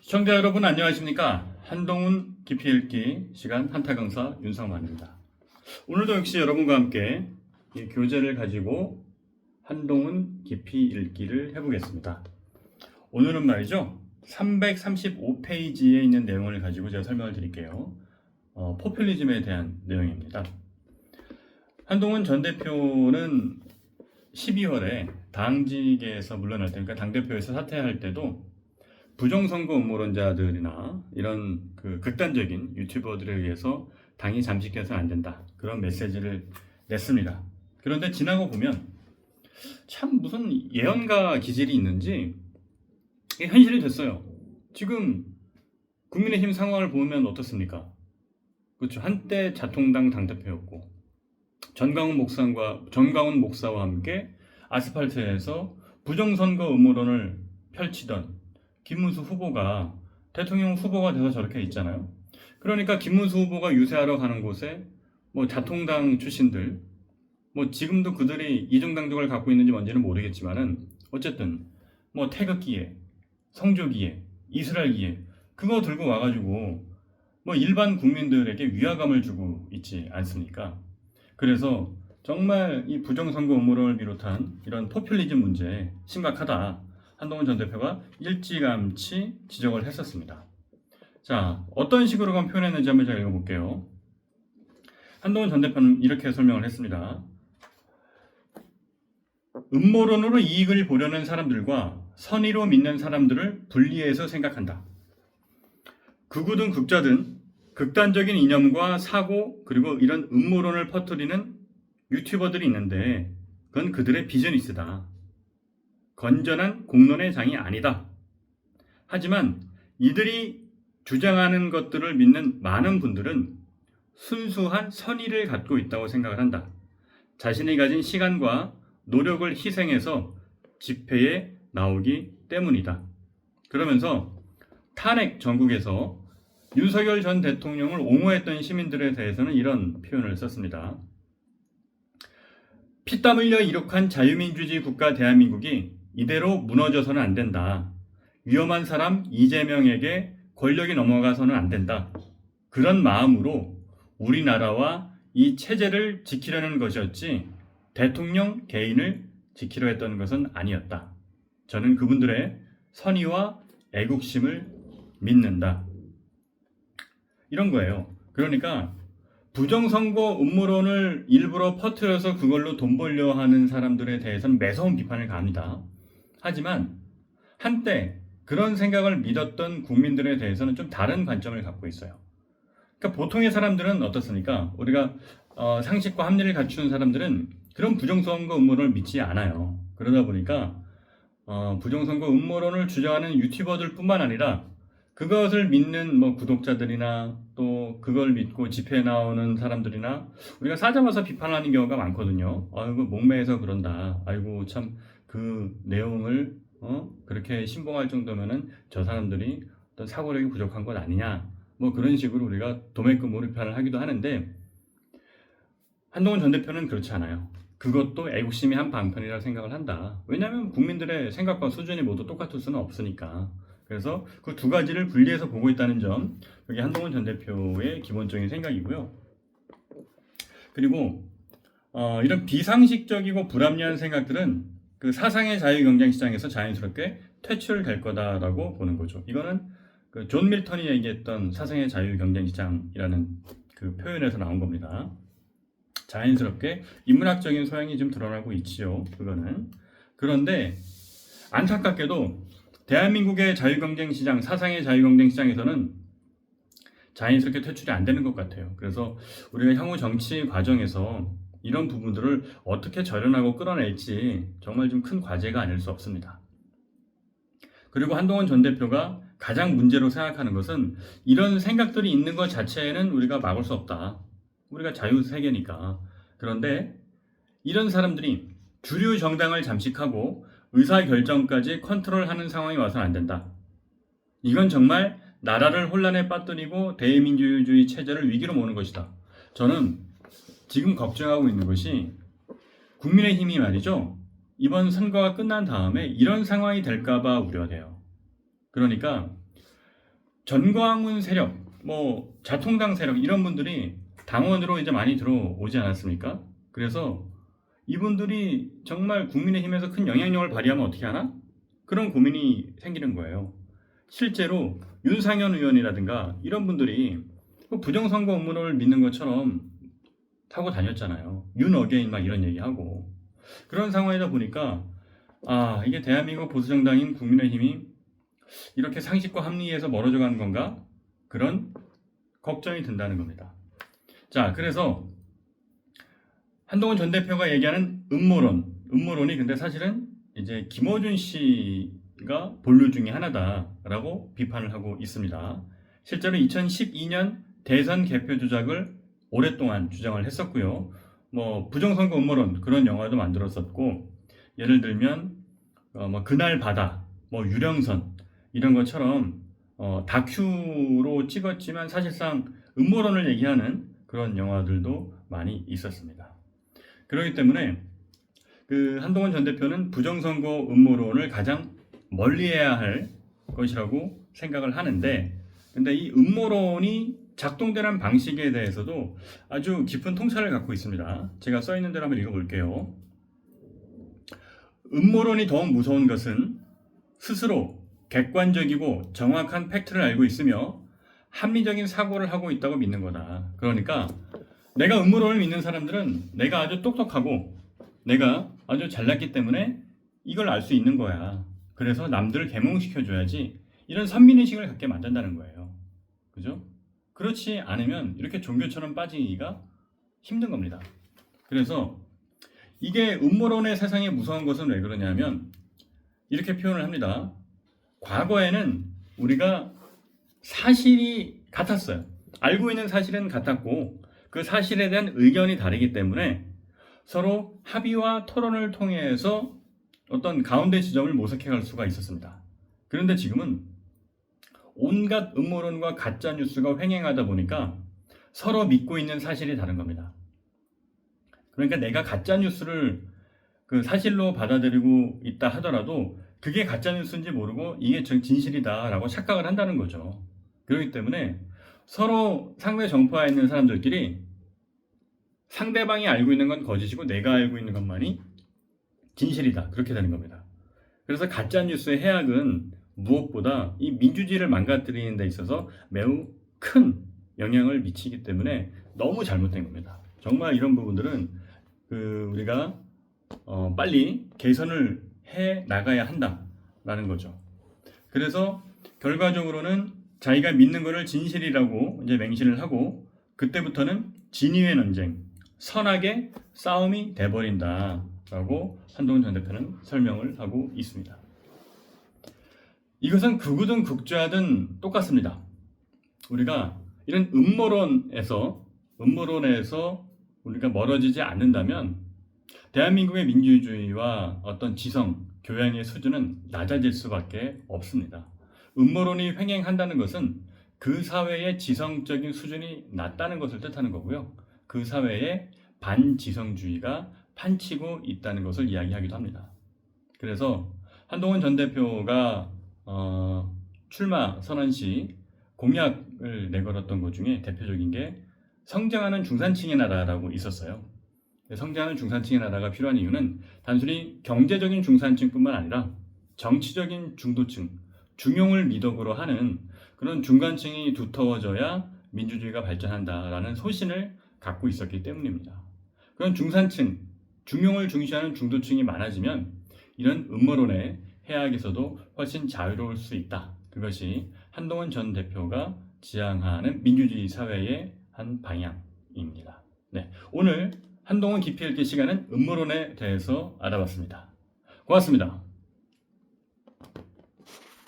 시청자 여러분 안녕하십니까? 한동훈 깊이 읽기 시간 한타강사 윤상만입니다. 오늘도 역시 여러분과 함께 이 교재를 가지고 한동훈 깊이 읽기를 해보겠습니다. 오늘은 말이죠. 335페이지에 있는 내용을 가지고 제가 설명을 드릴게요. 포퓰리즘에 대한 내용입니다. 한동훈 전 대표는 12월에 당직에서 물러날 때, 그러니까 당대표에서 사퇴할 때도 부정선거 음모론자들이나 이런 극단적인 유튜버들에 의해서 당이 잠식해서는 안 된다. 그런 메시지를 냈습니다. 그런데 지나고 보면 참 무슨 예언가 기질이 있는지 이게 현실이 됐어요. 지금 국민의힘 상황을 보면 어떻습니까? 그렇죠. 한때 자통당 당대표였고 전광훈 목사와 함께 아스팔트에서 부정선거 음모론을 펼치던 김문수 후보가 대통령 후보가 돼서 저렇게 있잖아요. 그러니까 김문수 후보가 유세하러 가는 곳에 자통당 출신들, 지금도 그들이 이중당적을 갖고 있는지 뭔지는 모르겠지만은 어쨌든 태극기에, 성조기에, 이스라엘기에 그거 들고 와가지고 일반 국민들에게 위화감을 주고 있지 않습니까? 그래서 정말 이 부정선거 음모론을 비롯한 이런 포퓰리즘 문제 심각하다. 한동훈 전 대표가 일찌감치 지적을 했었습니다. 자, 어떤 식으로 표현했는지 한번 제가 읽어볼게요. 한동훈 전 대표는 이렇게 설명을 했습니다. 음모론으로 이익을 보려는 사람들과 선의로 믿는 사람들을 분리해서 생각한다. 극우든 극자든 극단적인 이념과 사고 그리고 이런 음모론을 퍼뜨리는 유튜버들이 있는데 그건 그들의 비즈니스다. 건전한 공론의 장이 아니다. 하지만 이들이 주장하는 것들을 믿는 많은 분들은 순수한 선의를 갖고 있다고 생각을 한다. 자신이 가진 시간과 노력을 희생해서 집회에 나오기 때문이다. 그러면서 탄핵 전국에서 윤석열 전 대통령을 옹호했던 시민들에 대해서는 이런 표현을 썼습니다. 피땀 흘려 이룩한 자유민주주의 국가 대한민국이 이대로 무너져서는 안 된다. 위험한 사람 이재명에게 권력이 넘어가서는 안 된다. 그런 마음으로 우리나라와 이 체제를 지키려는 것이었지 대통령 개인을 지키려 했던 것은 아니었다. 저는 그분들의 선의와 애국심을 믿는다. 이런 거예요. 그러니까 부정선거 음모론을 일부러 퍼뜨려서 그걸로 돈 벌려 하는 사람들에 대해서는 매서운 비판을 가합니다. 하지만 한때 그런 생각을 믿었던 국민들에 대해서는 좀 다른 관점을 갖고 있어요. 그러니까 보통의 사람들은 어떻습니까? 우리가 상식과 합리를 갖춘 사람들은 그런 부정선거 음모론을 믿지 않아요. 그러다 보니까 부정선거 음모론을 주장하는 유튜버들 뿐만 아니라 그것을 믿는 구독자들이나 또 그걸 믿고 집회에 나오는 사람들이나 우리가 사자마자 비판하는 경우가 많거든요. 아이고 목매해서 그런다. 아이고 참 그 내용을 그렇게 신봉할 정도면은 저 사람들이 어떤 사고력이 부족한 것 아니냐. 그런 식으로 우리가 도매금으로 비판을 하기도 하는데 한동훈 전 대표는 그렇지 않아요. 그것도 애국심의 한 방편이라고 생각을 한다. 왜냐하면 국민들의 생각과 수준이 모두 똑같을 수는 없으니까. 그래서 그 두 가지를 분리해서 보고 있다는 점, 여기 한동훈 전 대표의 기본적인 생각이고요. 그리고 이런 비상식적이고 불합리한 생각들은 그 사상의 자유경쟁시장에서 자연스럽게 퇴출될 거다라고 보는 거죠. 이거는 그 존 밀턴이 얘기했던 사상의 자유경쟁시장이라는 그 표현에서 나온 겁니다. 자연스럽게 인문학적인 소양이 좀 드러나고 있지요. 그거는. 그런데 안타깝게도 대한민국의 자유경쟁시장, 사상의 자유경쟁시장에서는 자연스럽게 퇴출이 안 되는 것 같아요. 그래서 우리가 향후 정치 과정에서 이런 부분들을 어떻게 절연하고 끌어낼지 정말 좀 큰 과제가 아닐 수 없습니다. 그리고 한동훈 전 대표가 가장 문제로 생각하는 것은 이런 생각들이 있는 것 자체는 우리가 막을 수 없다. 우리가 자유세계니까. 그런데 이런 사람들이 주류 정당을 잠식하고 의사결정까지 컨트롤하는 상황이 와서는 안 된다. 이건 정말 나라를 혼란에 빠뜨리고 대의민주주의 체제를 위기로 모는 것이다. 저는 지금 걱정하고 있는 것이 국민의힘이 말이죠. 이번 선거가 끝난 다음에 이런 상황이 될까봐 우려돼요. 그러니까 전광훈 세력, 뭐 자통당 세력 이런 분들이 당원으로 이제 많이 들어오지 않았습니까? 그래서 이분들이 정말 국민의힘에서 큰 영향력을 발휘하면 어떻게 하나? 그런 고민이 생기는 거예요. 실제로 윤상현 의원이라든가 이런 분들이 부정선거 음모론을 믿는 것처럼 타고 다녔잖아요. 윤어게인 막 이런 얘기하고. 그런 상황이다 보니까 이게 대한민국 보수정당인 국민의힘이 이렇게 상식과 합리에서 멀어져 가는 건가? 그런 걱정이 든다는 겁니다. 자, 그래서 한동훈 전 대표가 얘기하는 음모론이 근데 사실은 이제 김어준 씨가 본류 중에 하나다라고 비판을 하고 있습니다. 실제로 2012년 대선 개표 조작을 오랫동안 주장을 했었고요. 뭐 부정선거 음모론 그런 영화도 만들었었고, 예를 들면 뭐 그날 바다, 뭐 유령선 이런 것처럼 다큐로 찍었지만 사실상 음모론을 얘기하는 그런 영화들도 많이 있었습니다. 그렇기 때문에 그 한동훈 전 대표는 부정선거 음모론을 가장 멀리해야 할 것이라고 생각을 하는데, 근데 이 음모론이 작동되는 방식에 대해서도 아주 깊은 통찰을 갖고 있습니다. 제가 써 있는 대로 한번 읽어볼게요. 음모론이 더욱 무서운 것은 스스로 객관적이고 정확한 팩트를 알고 있으며 합리적인 사고를 하고 있다고 믿는 거다. 그러니까 내가 음모론을 믿는 사람들은 내가 아주 똑똑하고 내가 아주 잘났기 때문에 이걸 알 수 있는 거야. 그래서 남들을 계몽시켜줘야지, 이런 선민의식을 갖게 만든다는 거예요. 그죠? 그렇지 않으면 이렇게 종교처럼 빠지기가 힘든 겁니다. 그래서 이게 음모론의 세상에 무서운 것은 왜 그러냐면 이렇게 표현을 합니다. 과거에는 우리가 사실이 같았어요. 알고 있는 사실은 같았고 그 사실에 대한 의견이 다르기 때문에 서로 합의와 토론을 통해서 어떤 가운데 지점을 모색해 갈 수가 있었습니다. 그런데 지금은 온갖 음모론과 가짜 뉴스가 횡행하다 보니까 서로 믿고 있는 사실이 다른 겁니다. 그러니까 내가 가짜 뉴스를 그 사실로 받아들이고 있다 하더라도 그게 가짜 뉴스인지 모르고 이게 진실이다라고 착각을 한다는 거죠. 그렇기 때문에 서로 상대 정파에 있는 사람들끼리 상대방이 알고 있는 건 거짓이고 내가 알고 있는 것만이 진실이다, 그렇게 되는 겁니다. 그래서 가짜 뉴스의 해악은 무엇보다 이 민주주의를 망가뜨리는 데 있어서 매우 큰 영향을 미치기 때문에 너무 잘못된 겁니다. 정말 이런 부분들은 우리가 빨리 개선을 해 나가야 한다라는 거죠. 그래서 결과적으로는 자기가 믿는 것을 진실이라고 이제 맹신을 하고 그때부터는 진위의 논쟁, 선악의 싸움이 돼버린다라고 한동훈 전 대표는 설명을 하고 있습니다. 이것은 극우든 극좌든 똑같습니다. 우리가 이런 음모론에서 우리가 멀어지지 않는다면 대한민국의 민주주의와 어떤 지성, 교양의 수준은 낮아질 수밖에 없습니다. 음모론이 횡행한다는 것은 그 사회의 지성적인 수준이 낮다는 것을 뜻하는 거고요. 그 사회에 반지성주의가 판치고 있다는 것을 이야기하기도 합니다. 그래서 한동훈 전 대표가 출마 선언 시 공약을 내걸었던 것 중에 대표적인 게 성장하는 중산층의 나라라고 있었어요. 성장하는 중산층의 나라가 필요한 이유는 단순히 경제적인 중산층뿐만 아니라 정치적인 중도층, 중용을 미덕으로 하는 그런 중간층이 두터워져야 민주주의가 발전한다라는 소신을 갖고 있었기 때문입니다. 그런 중산층, 중용을 중시하는 중도층이 많아지면 이런 음모론의 해악에서도 훨씬 자유로울 수 있다. 그것이 한동훈 전 대표가 지향하는 민주주의 사회의 한 방향입니다. 네, 오늘 한동훈 깊이 읽기 시간은 음모론에 대해서 알아봤습니다. 고맙습니다.